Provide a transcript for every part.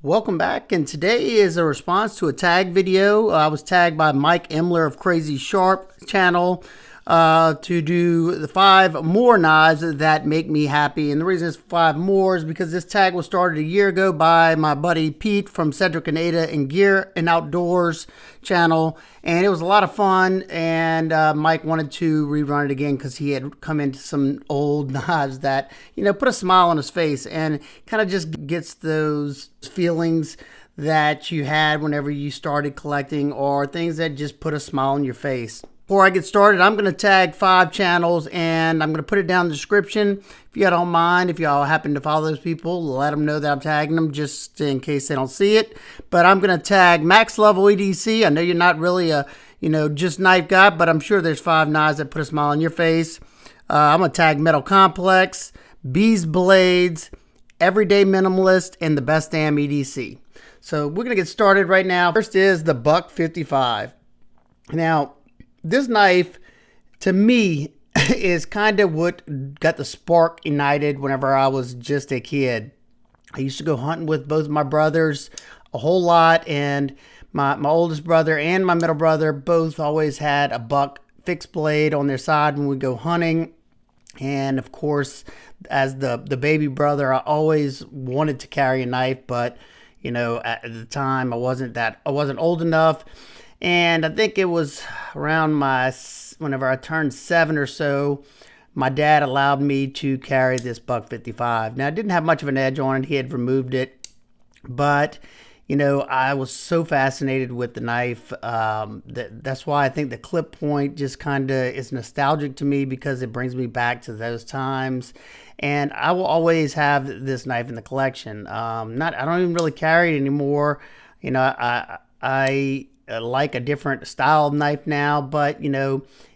Welcome back, and today is a response to a tag video. I was tagged by Mike Emler of Crazy Sharp channel to do the 5 more knives that make me happy. And the reason it's 5 more is because this tag was started a year ago by my buddy Pete from Cedric and Ada and Gear and Outdoors channel, and it was a lot of fun. And Mike wanted to rerun it again because he had come into some old knives that, you know, put a smile on his face and kind of just gets those feelings that you had whenever you started collecting, or things that just put a smile on your face. Before I get started, I'm going to tag 5 channels, and I'm going to put it down in the description. If y'all don't mind, if y'all happen to follow those people, let them know that I'm tagging them just in case they don't see it. But I'm going to tag Max Level EDC. I know you're not really a, just knife guy, but I'm sure there's 5 knives that put a smile on your face. I'm going to tag Metal Complex, Bees Blades, Everyday Minimalist, and the Best Damn EDC. So we're going to get started right now. First is the Buck 55. Now, this knife, to me, is kind of what got the spark ignited whenever I was just a kid. I used to go hunting with both of my brothers a whole lot, and my oldest brother and my middle brother both always had a Buck fixed blade on their side when we go hunting. And of course, as the baby brother, I always wanted to carry a knife, but at the time I wasn't old enough. And I think it was around whenever I turned 7 or so, my dad allowed me to carry this Buck 55. Now, I didn't have much of an edge on it. He had removed it. But, I was so fascinated with the knife. That's why I think the clip point just kind of is nostalgic to me, because it brings me back to those times. And I will always have this knife in the collection. I don't even really carry it anymore. I like a different style of knife now, but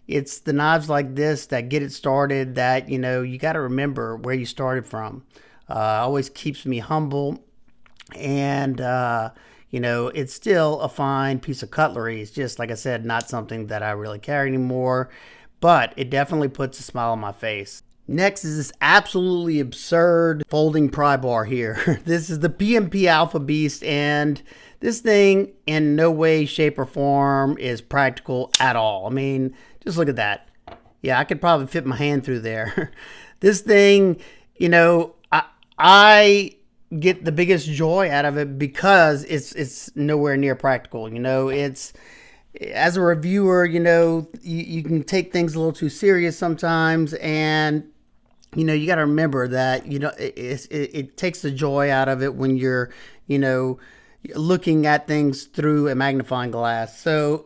it's the knives like this that get it started, that you got to remember where you started from. Always keeps me humble, and it's still a fine piece of cutlery. It's just, like I said, not something that I really carry anymore, but it definitely puts a smile on my face. Next is this absolutely absurd folding pry bar here. This is the PMP Alpha Beast, and this thing in no way, shape, or form is practical at all. I mean, just look at that. Yeah, I could probably fit my hand through there. This thing, I get the biggest joy out of it because it's nowhere near practical. It's, as a reviewer, you can take things a little too serious sometimes, and you got to remember that it takes the joy out of it when you're looking at things through a magnifying glass. So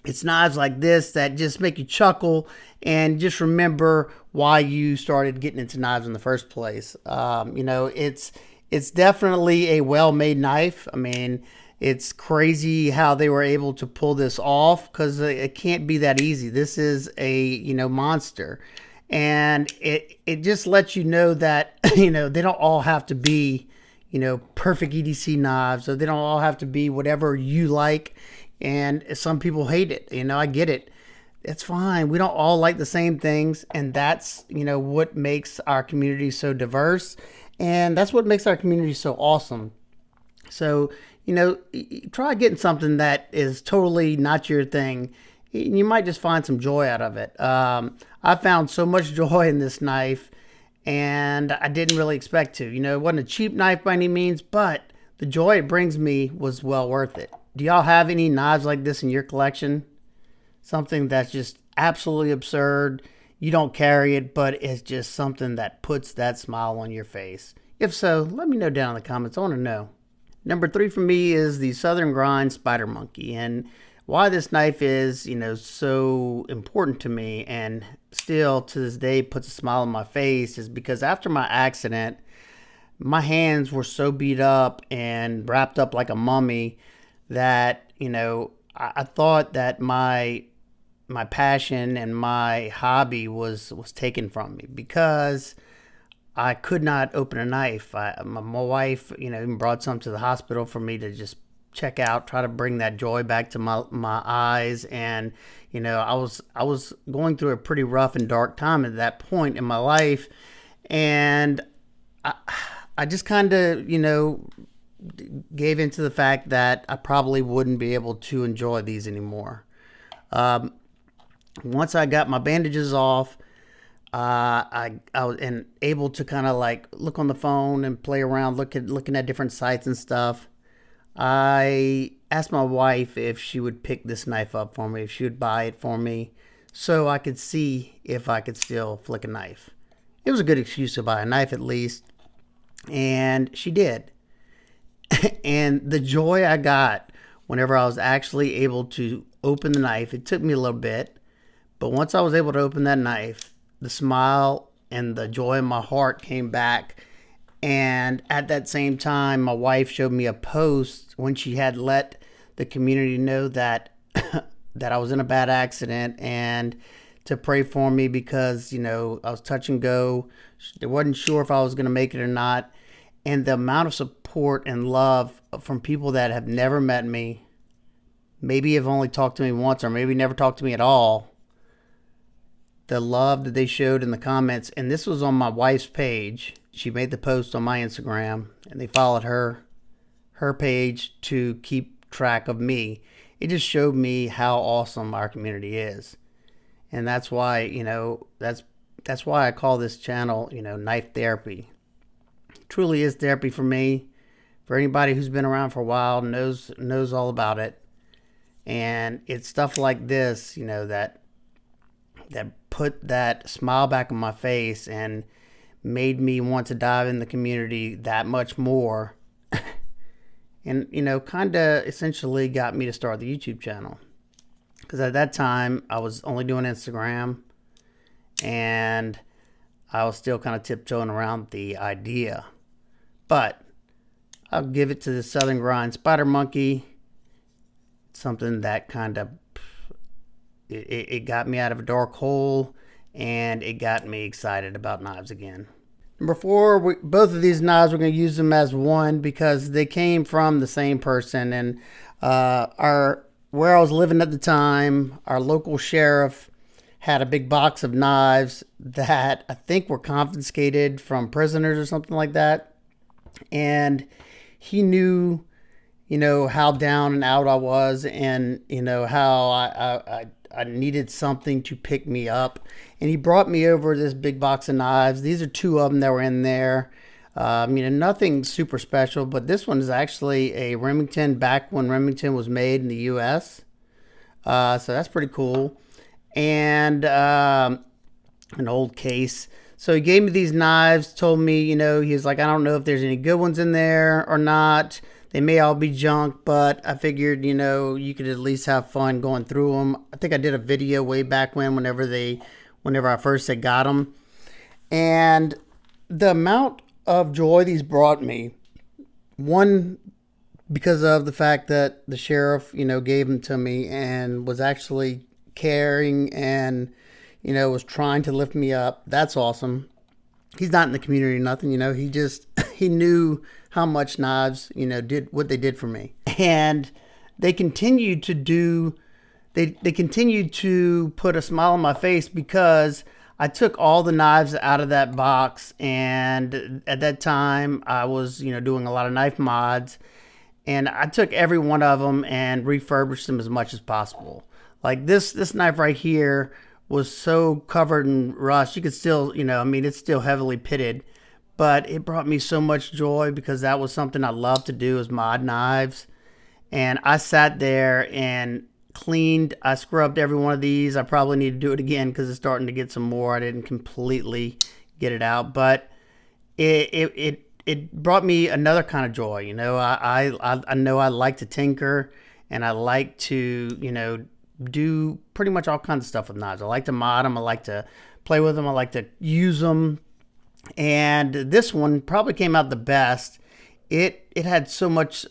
it's knives like this that just make you chuckle and just remember why you started getting into knives in the first place. It's definitely a well-made knife. I mean, it's crazy how they were able to pull this off, because it can't be that easy. This is a monster. And it just lets you know that they don't all have to be perfect EDC knives, so they don't all have to be whatever you like. And some people hate it. I get it. It's fine. We don't all like the same things, and that's what makes our community so diverse, and that's what makes our community so awesome. So try getting something that is totally not your thing. You might just find some joy out of it. I found so much joy in this knife, and I didn't really expect to. It wasn't a cheap knife by any means, but the joy it brings me was well worth it. Do y'all have any knives like this in your collection? Something that's just absolutely absurd. You don't carry it, but it's just something that puts that smile on your face. If so, let me know down in the comments. I want to know. Number 3 for me is the Southern Grind Spider Monkey, and why this knife is, so important to me and still to this day puts a smile on my face is because after my accident, my hands were so beat up and wrapped up like a mummy that, I thought that my passion and my hobby was taken from me, because I could not open a knife. My wife, even brought some to the hospital for me to just check out, try to bring that joy back to my eyes. And I was going through a pretty rough and dark time at that point in my life, and I just kind of gave into the fact that I probably wouldn't be able to enjoy these anymore. Once I got my bandages off, I was able to kind of like look on the phone and play around, looking at different sites and stuff. I asked my wife if she would pick this knife up for me, if she would buy it for me, so I could see if I could still flick a knife. It was a good excuse to buy a knife at least, and she did. And the joy I got whenever I was actually able to open the knife, it took me a little bit, but once I was able to open that knife, the smile and the joy in my heart came back. And at that same time, my wife showed me a post when she had let the community know that that I was in a bad accident, and to pray for me because, I was touch and go. They wasn't sure if I was going to make it or not. And the amount of support and love from people that have never met me, maybe have only talked to me once, or maybe never talked to me at all. The love that they showed in the comments, and this was on my wife's page. She made the post on my Instagram, and they followed her page to keep track of me. It just showed me how awesome our community is. And that's why, that's why I call this channel, Knife Therapy. It truly is therapy for me. For anybody who's been around for a while, knows all about it. And it's stuff like this, that put that smile back on my face and made me want to dive in the community that much more. And, kind of essentially got me to start the YouTube channel. Because at that time, I was only doing Instagram, and I was still kind of tiptoeing around the idea. But I'll give it to the Southern Grind Spider Monkey. Something that kind of, it got me out of a dark hole, and it got me excited about knives again. Number 4, both of these knives, we're going to use them as one because they came from the same person. And where I was living at the time, our local sheriff had a big box of knives that I think were confiscated from prisoners or something like that. And he knew, how down and out I was, and, how I needed something to pick me up. And he brought me over this big box of knives. These are 2 of them that were in there. Nothing super special, but this one is actually a Remington, back when Remington was made in the U.S. So that's pretty cool. And an old case. So he gave me these knives, told me, he was like, I don't know if there's any good ones in there or not. They may all be junk, but I figured, you could at least have fun going through them. I think I did a video way back whenever I first had got them. And the amount of joy these brought me, one, because of the fact that the sheriff, gave them to me and was actually caring and, was trying to lift me up. That's awesome. He's not in the community or nothing, he knew how much knives, did what they did for me. And they continued to do, they continued to put a smile on my face because I took all the knives out of that box. And at that time I was, doing a lot of knife mods, and I took every one of them and refurbished them as much as possible. Like this knife right here was so covered in rust. You could still, it's still heavily pitted, but it brought me so much joy because that was something I love to do, is mod knives. And I sat there and I scrubbed every one of these. I probably need to do it again because it's starting to get some more. I didn't completely get it out, but it brought me another kind of joy. I know I like to tinker, and I like to, do pretty much all kinds of stuff with knives. I like to mod them. I like to play with them. I like to use them. And this one probably came out the best. It had so much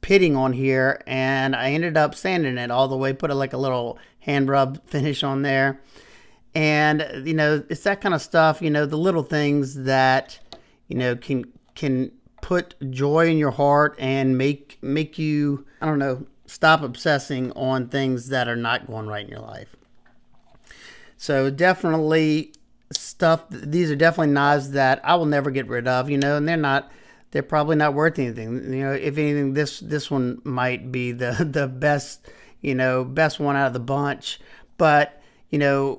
pitting on here, and I ended up sanding it all the way, put like a little hand rub finish on there. And, it's that kind of stuff, the little things that, can put joy in your heart and make you, I don't know, stop obsessing on things that are not going right in your life. So definitely these are definitely knives that I will never get rid of, and they're not they're probably not worth anything. You know, if anything, this one might be the best, best one out of the bunch. But the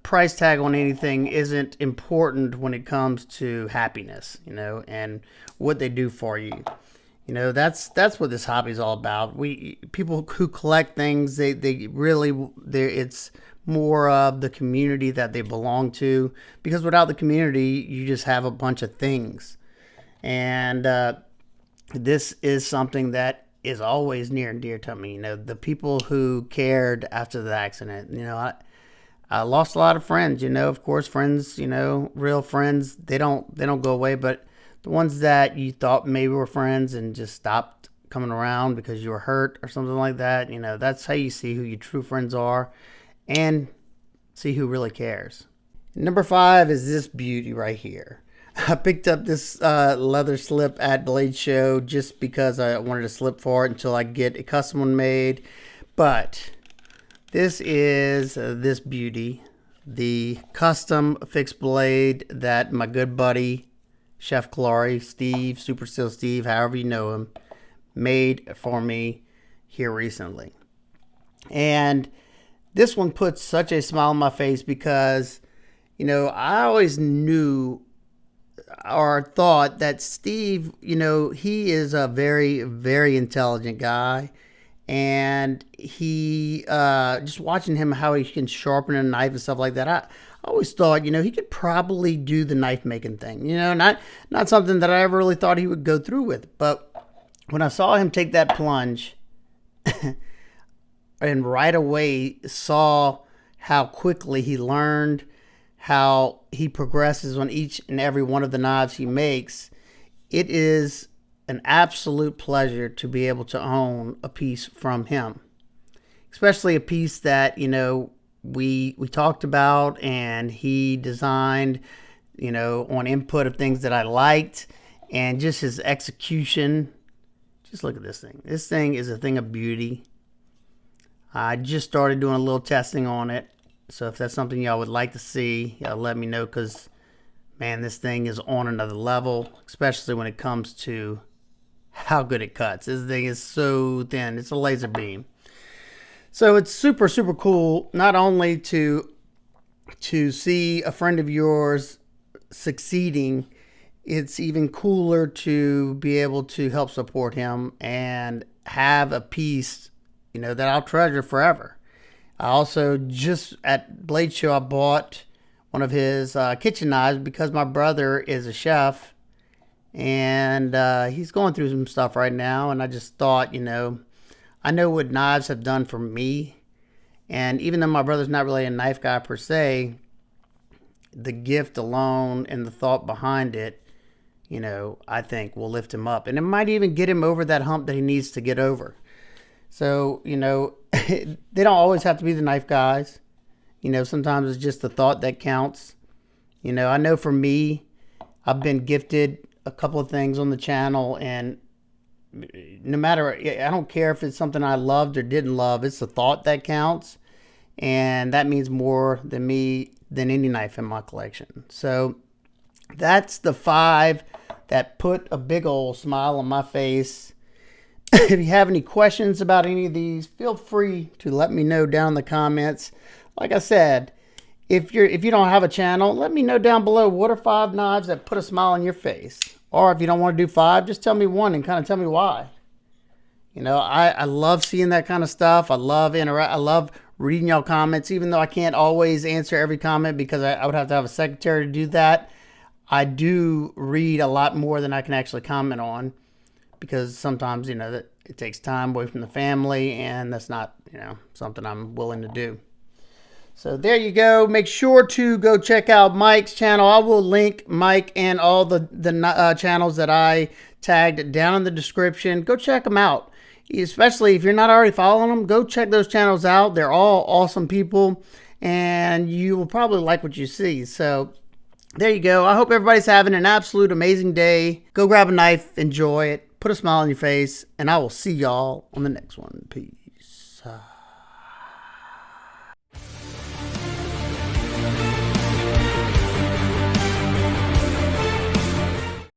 price tag on anything isn't important when it comes to happiness, and what they do for you. That's what this hobby is all about. People who collect things, they it's more of the community that they belong to, because without the community, you just have a bunch of things. And this is something that is always near and dear to me. The people who cared after the accident. I lost a lot of friends. Of course, friends. Real friends. They don't go away. But the ones that you thought maybe were friends and just stopped coming around because you were hurt or something like that. That's how you see who your true friends are, and see who really cares. Number 5 is this beauty right here. I picked up this leather slip at Blade Show just because I wanted to slip for it until I get a custom one made. But this is this beauty, the custom fixed blade that my good buddy, Chef Glory, Steve, Super Steel Steve, however you know him, made for me here recently. And this one puts such a smile on my face because, I always knew or thought that Steve, he is a very, very intelligent guy. And he, just watching him, how he can sharpen a knife and stuff like that, I always thought, he could probably do the knife making thing, not something that I ever really thought he would go through with. But when I saw him take that plunge and right away saw how quickly he learned, how he progresses on each and every one of the knives he makes, it is an absolute pleasure to be able to own a piece from him. Especially a piece that, we talked about and he designed, on input of things that I liked, and just his execution. Just look at this thing. This thing is a thing of beauty. I just started doing a little testing on it. So if that's something y'all would like to see, y'all let me know, because, man, this thing is on another level, especially when it comes to how good it cuts. This thing is so thin. It's a laser beam. So it's super, super cool, not only to see a friend of yours succeeding, it's even cooler to be able to help support him and have a piece, that I'll treasure forever. I also, just at Blade Show, I bought one of his kitchen knives because my brother is a chef, and he's going through some stuff right now, and I just thought, I know what knives have done for me, and even though my brother's not really a knife guy per se, the gift alone and the thought behind it, I think will lift him up, and it might even get him over that hump that he needs to get over. So, they don't always have to be the knife guys. Sometimes it's just the thought that counts. I know for me, I've been gifted a couple of things on the channel, and no matter, I don't care if it's something I loved or didn't love, it's the thought that counts. And that means more than any knife in my collection. So that's the 5 that put a big old smile on my face. If you have any questions about any of these, feel free to let me know down in the comments. Like I said, if you don't have a channel, let me know down below, what are 5 knives that put a smile on your face? Or if you don't want to do 5, just tell me 1 and kind of tell me why. I love seeing that kind of stuff. I love reading y'all comments, even though I can't always answer every comment because I would have to have a secretary to do that. I do read a lot more than I can actually comment on, because sometimes, that it takes time away from the family, and that's not, something I'm willing to do. So there you go. Make sure to go check out Mike's channel. I will link Mike and all the channels that I tagged down in the description. Go check them out. Especially if you're not already following them, go check those channels out. They're all awesome people, and you will probably like what you see. So there you go. I hope everybody's having an absolute amazing day. Go grab a knife, enjoy it, put a smile on your face, and I will see y'all on the next one. Peace.